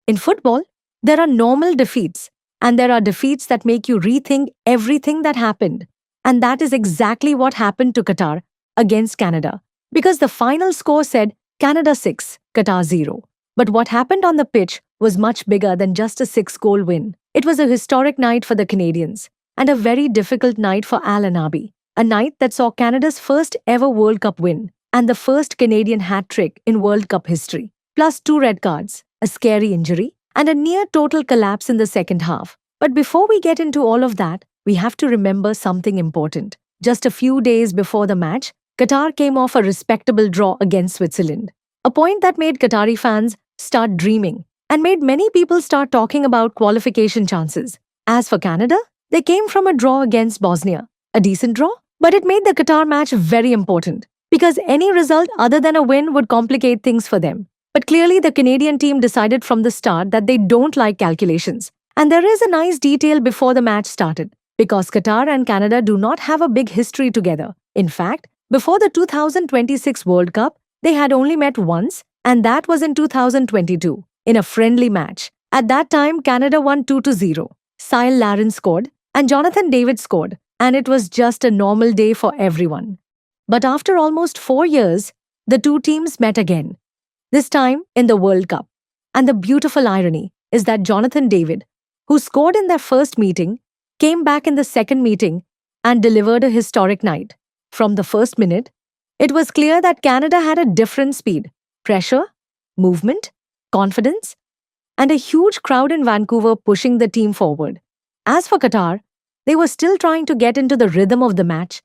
In football, there are normal defeats, and there are defeats that make you rethink everything that happened. And that is exactly what happened to Qatar against Canada. Because the final score said Canada 6, Qatar 0. But what happened on the pitch was much bigger than just a 6-goal win. It was a historic night for the Canadians, and a very difficult night for Al Anabi. A night that saw Canada's first ever World Cup win, and the first Canadian hat-trick in World Cup history, plus 2 red cards, a scary injury, and a near-total collapse in the second half. But before we get into all of that, we have to remember something important. Just a few days before the match, Qatar came off a respectable draw against Switzerland, a point that made Qatari fans start dreaming and made many people start talking about qualification chances. As for Canada, they came from a draw against Bosnia, a decent draw, but it made the Qatar match very important because any result other than a win would complicate things for them. But clearly the Canadian team decided from the start that they don't like calculations. And there is a nice detail before the match started, because Qatar and Canada do not have a big history together. In fact, before the 2026 World Cup, they had only met once, and that was in 2022, in a friendly match. At that time, Canada won 2-0. Cyle Larin scored, and Jonathan David scored, and it was just a normal day for everyone. But after almost 4 years, the two teams met again, this time in the World Cup. And the beautiful irony is that Jonathan David, who scored in their first meeting, came back in the second meeting and delivered a historic night. From the first minute, it was clear that Canada had a different speed, pressure, movement, confidence, and a huge crowd in Vancouver pushing the team forward. As for Qatar, they were still trying to get into the rhythm of the match,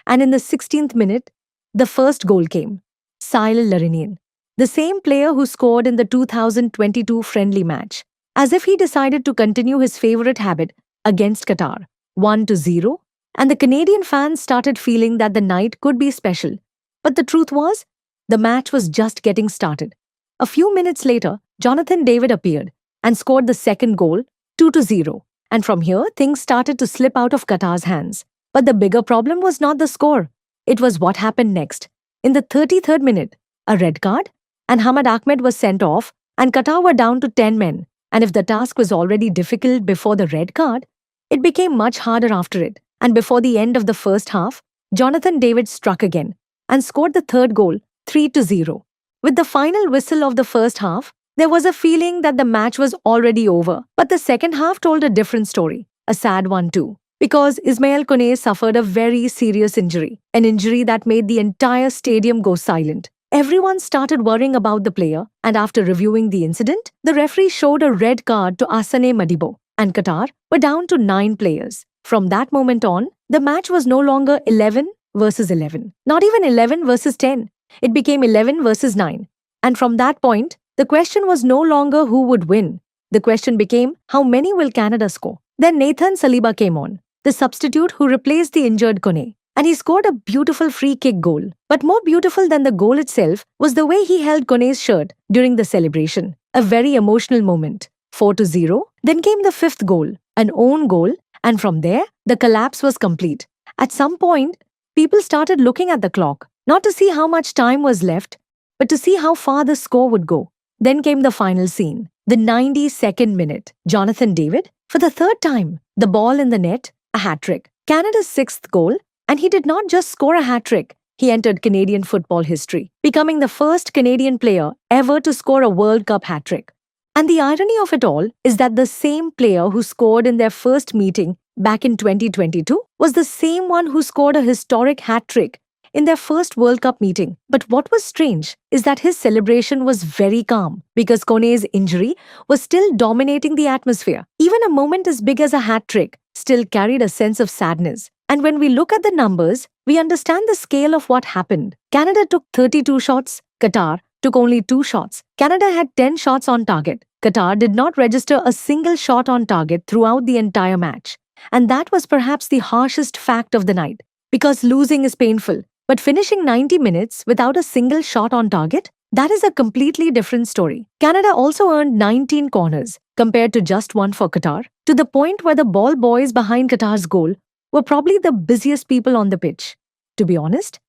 and in the 16th minute, the first goal came. Cyle Larin, the same player who scored in the 2022 friendly match, as if he decided to continue his favorite habit against Qatar, 1-0, and the Canadian fans started feeling that the night could be special. But the truth was, the match was just getting started. A few minutes later, Jonathan David appeared and scored the second goal, 2-0. And from here, things started to slip out of Qatar's hands. But the bigger problem was not the score. It was what happened next. In the 33rd minute, a red card, and Hamad Ahmed was sent off, and Qatar were down to 10 men. And if the task was already difficult before the red card, it became much harder after it. And before the end of the first half, Jonathan David struck again and scored the third goal, 3-0. With the final whistle of the first half, there was a feeling that the match was already over. But the second half told a different story, a sad one too. Because Ismail Kone suffered a very serious injury, an injury that made the entire stadium go silent. Everyone started worrying about the player, and after reviewing the incident, the referee showed a red card to Asane Madibo, and Qatar were down to 9 players. From that moment on, the match was no longer 11 versus 11, not even 11 versus 10. It became 11 versus 9. And from that point, the question was no longer who would win. The question became, how many will Canada score? Then Nathan Saliba came on, the substitute who replaced the injured Kone, and he scored a beautiful free kick goal. But more beautiful than the goal itself was the way he held Kone's shirt during the celebration. A very emotional moment. 4-0. Then came the 5th goal, an own goal, and from there, the collapse was complete. At some point, people started looking at the clock, not to see how much time was left, but to see how far the score would go. Then came the final scene, the 92nd minute. Jonathan David, for the third time, the ball in the net, a hat-trick. Canada's 6th goal, and he did not just score a hat-trick, he entered Canadian football history, becoming the first Canadian player ever to score a World Cup hat-trick. And the irony of it all is that the same player who scored in their first meeting back in 2022 was the same one who scored a historic hat-trick in their first World Cup meeting. But what was strange is that his celebration was very calm because Kone's injury was still dominating the atmosphere. Even a moment as big as a hat-trick still carried a sense of sadness. And when we look at the numbers, we understand the scale of what happened. Canada took 32 shots, Qatar took only 2 shots. Canada had 10 shots on target. Qatar did not register a single shot on target throughout the entire match. And that was perhaps the harshest fact of the night. Because losing is painful, but finishing 90 minutes without a single shot on target, that is a completely different story. Canada also earned 19 corners, compared to just 1 for Qatar, to the point where the ball boys behind Qatar's goal were probably the busiest people on the pitch. To be honest,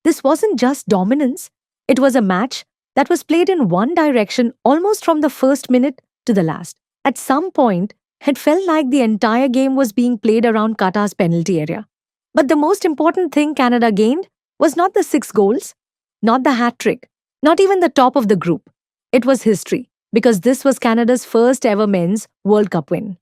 this wasn't just dominance. It was a match that was played in one direction almost from the first minute to the last. At some point, it felt like the entire game was being played around Qatar's penalty area. But the most important thing Canada gained was not the 6 goals, not the hat trick, not even the top of the group. It was history, because this was Canada's first ever men's World Cup win.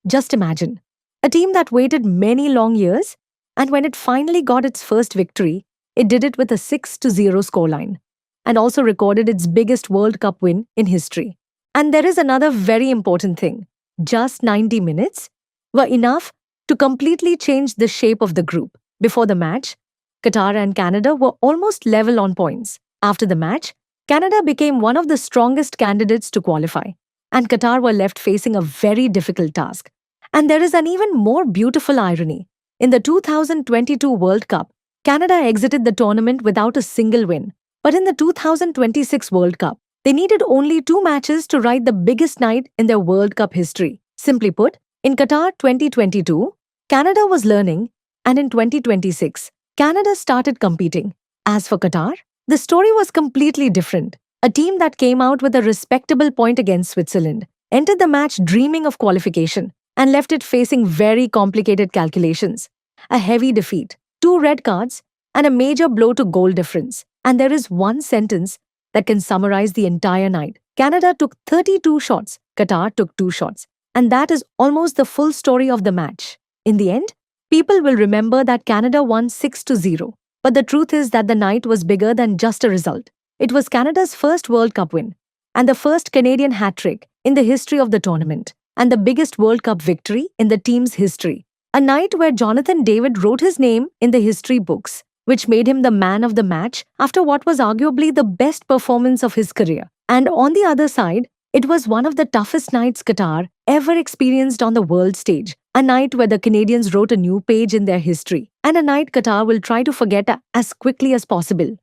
Just imagine a team that waited many long years, and when it finally got its first victory, it did it with a 6-0 scoreline, and also recorded its biggest World Cup win in history. And there is another very important thing. Just 90 minutes were enough to completely change the shape of the group. Before the match, Qatar and Canada were almost level on points. After the match, Canada became one of the strongest candidates to qualify, and Qatar were left facing a very difficult task. And there is an even more beautiful irony. In the 2022 World Cup, Canada exited the tournament without a single win. But in the 2026 World Cup, they needed only 2 matches to write the biggest night in their World Cup history. Simply put, in Qatar 2022, Canada was learning, and in 2026, Canada started competing. As for Qatar, the story was completely different. A team that came out with a respectable point against Switzerland entered the match dreaming of qualification and left it facing very complicated calculations. A heavy defeat, 2 red cards, and a major blow to goal difference. And there is one sentence that can summarize the entire night. Canada took 32 shots, Qatar took 2 shots. And that is almost the full story of the match. In the end, people will remember that Canada won 6-0. But the truth is that the night was bigger than just a result. It was Canada's first World Cup win, and the first Canadian hat-trick in the history of the tournament, and the biggest World Cup victory in the team's history. A night where Jonathan David wrote his name in the history books, which made him the man of the match after what was arguably the best performance of his career. And on the other side, it was one of the toughest nights Qatar ever experienced on the world stage. A night where the Canadians wrote a new page in their history, and a night Qatar will try to forget as quickly as possible.